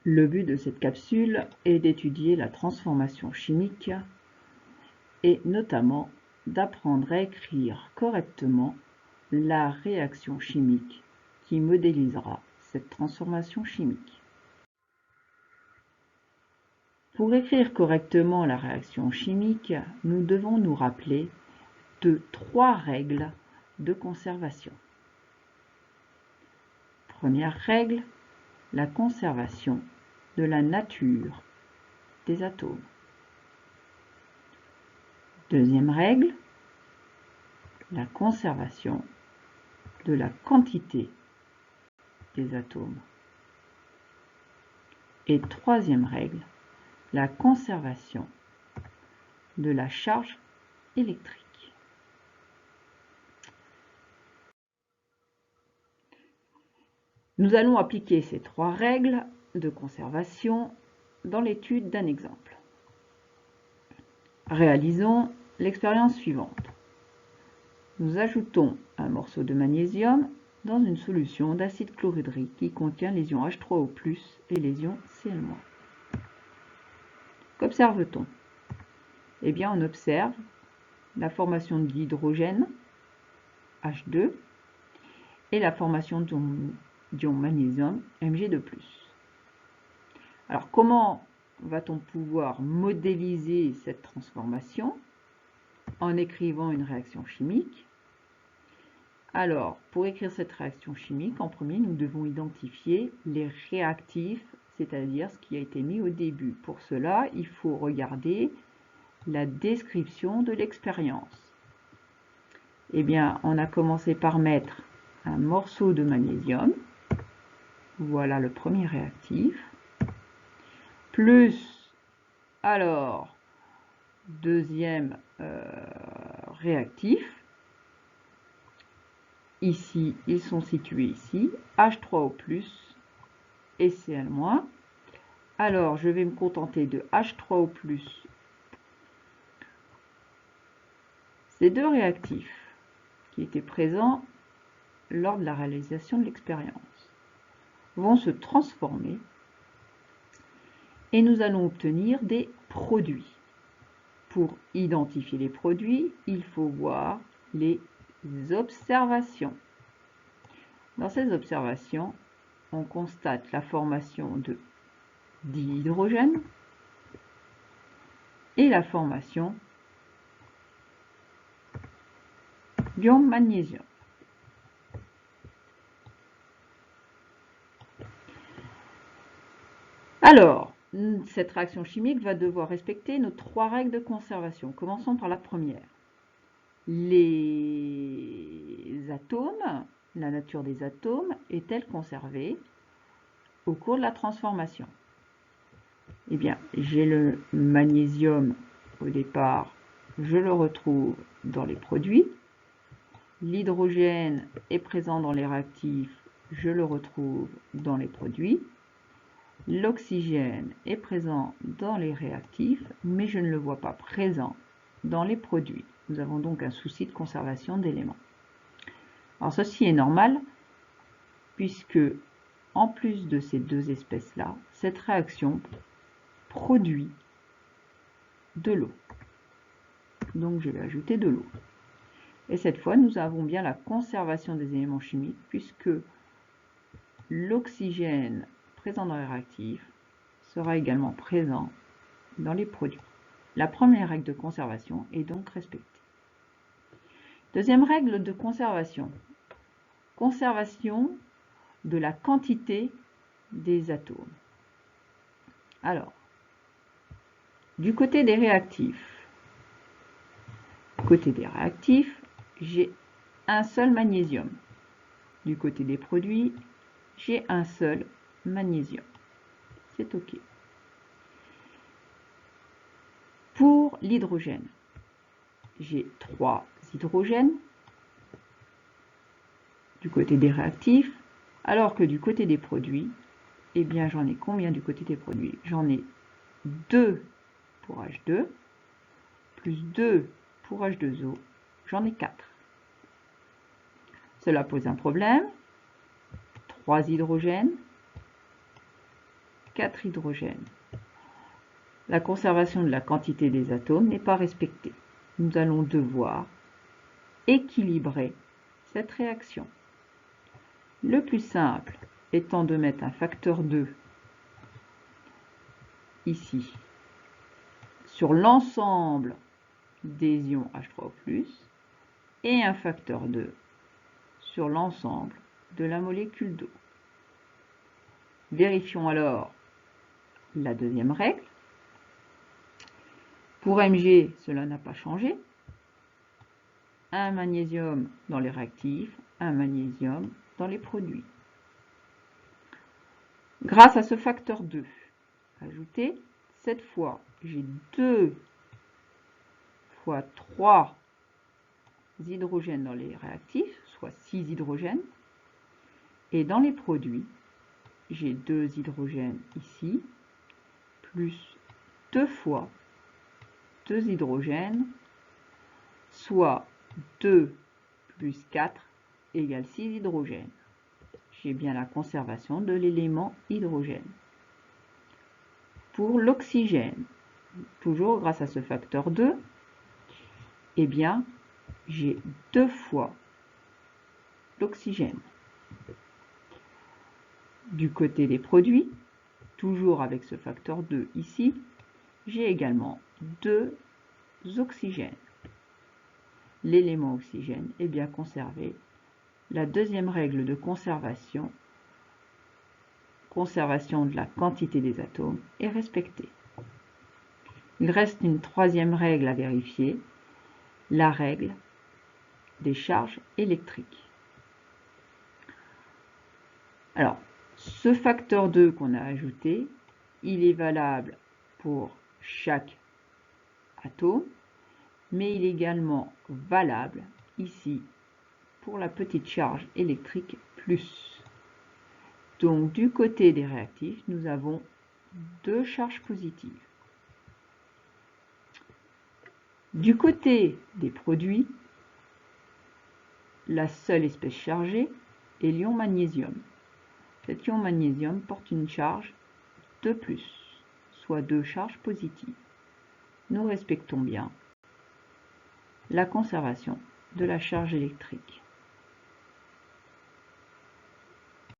Le but de cette capsule est d'étudier la transformation chimique et notamment d'apprendre à écrire correctement la réaction chimique qui modélisera cette transformation chimique. Pour écrire correctement la réaction chimique, nous devons nous rappeler de 3 règles de conservation. Première règle, la conservation de la nature des atomes. Deuxième règle, la conservation de la quantité des atomes. Et troisième règle, la conservation de la charge électrique. Nous allons appliquer ces 3 règles de conservation dans l'étude d'un exemple. Réalisons l'expérience suivante. Nous ajoutons un morceau de magnésium dans une solution d'acide chlorhydrique qui contient les ions H3O+, et les ions Cl-. Qu'observe-t-on? Eh bien, on observe la formation de l'hydrogène, H2, et la formation d'ion magnésium, Mg2+. Alors, comment va-t-on pouvoir modéliser cette transformation? En écrivant une réaction chimique. Alors, pour écrire cette réaction chimique, en premier, nous devons identifier les réactifs, c'est-à-dire ce qui a été mis au début. Pour cela, il faut regarder la description de l'expérience. Eh bien, on a commencé par mettre un morceau de magnésium. Voilà le premier réactif. Plus, alors, deuxième réactif. Ici, ils sont situés ici, H3O+, et Cl-. Alors, je vais me contenter de H3O+. Ces 2 réactifs qui étaient présents lors de la réalisation de l'expérience vont se transformer et nous allons obtenir des produits. Pour identifier les produits, il faut voir les observations. Dans ces observations, on constate la formation de dihydrogène et la formation d'ion magnésium. Alors, cette réaction chimique va devoir respecter nos 3 règles de conservation. Commençons par la première. Les atomes, la nature des atomes est-elle conservée au cours de la transformation? Eh bien, j'ai le magnésium au départ, je le retrouve dans les produits. L'hydrogène est présent dans les réactifs, je le retrouve dans les produits. L'oxygène est présent dans les réactifs, mais je ne le vois pas présent dans les produits. Nous avons donc un souci de conservation d'éléments. Alors ceci est normal, puisque en plus de ces 2 espèces-là, cette réaction produit de l'eau. Donc je vais ajouter de l'eau. Et cette fois, nous avons bien la conservation des éléments chimiques, puisque l'oxygène présent dans les réactifs sera également présent dans les produits. La première règle de conservation est donc respectée. Deuxième règle de conservation. Conservation de la quantité des atomes. Alors, du côté des réactifs, j'ai un seul magnésium. Du côté des produits, j'ai un seul magnésium. C'est OK. Pour l'hydrogène, j'ai 3 hydrogènes du côté des réactifs, alors que du côté des produits, eh bien j'en ai combien du côté des produits? J'en ai 2 pour H2, plus 2 pour H2O, j'en ai 4. Cela pose un problème. 3 hydrogènes, 4 hydrogènes. La conservation de la quantité des atomes n'est pas respectée. Nous allons devoir équilibrer cette réaction. Le plus simple étant de mettre un facteur 2 ici sur l'ensemble des ions H3O+, et un facteur 2 sur l'ensemble de la molécule d'eau. Vérifions alors la deuxième règle. Pour Mg, cela n'a pas changé. Un magnésium dans les réactifs, un magnésium dans les produits. Grâce à ce facteur 2, ajouté, cette fois, j'ai 2 fois 3 hydrogènes dans les réactifs, soit 6 hydrogènes. Et dans les produits, j'ai 2 hydrogènes ici, plus 2 fois 2 hydrogènes, soit 2 plus 4 égale 6 hydrogènes. J'ai bien la conservation de l'élément hydrogène. Pour l'oxygène, toujours grâce à ce facteur 2, eh bien, j'ai 2 fois l'oxygène. Du côté des produits, toujours avec ce facteur 2 ici, j'ai également 2 oxygènes. L'élément oxygène est bien conservé. La deuxième règle de conservation de la quantité des atomes, est respectée. Il reste une troisième règle à vérifier, la règle des charges électriques. Alors, ce facteur 2 qu'on a ajouté, il est valable pour chaque atome, mais il est également valable ici pour la petite charge électrique plus. Donc, du côté des réactifs, nous avons 2 charges positives. Du côté des produits, la seule espèce chargée est l'ion magnésium. Cet ion magnésium porte une charge de plus, soit 2 charges positives. Nous respectons bien la conservation de la charge électrique.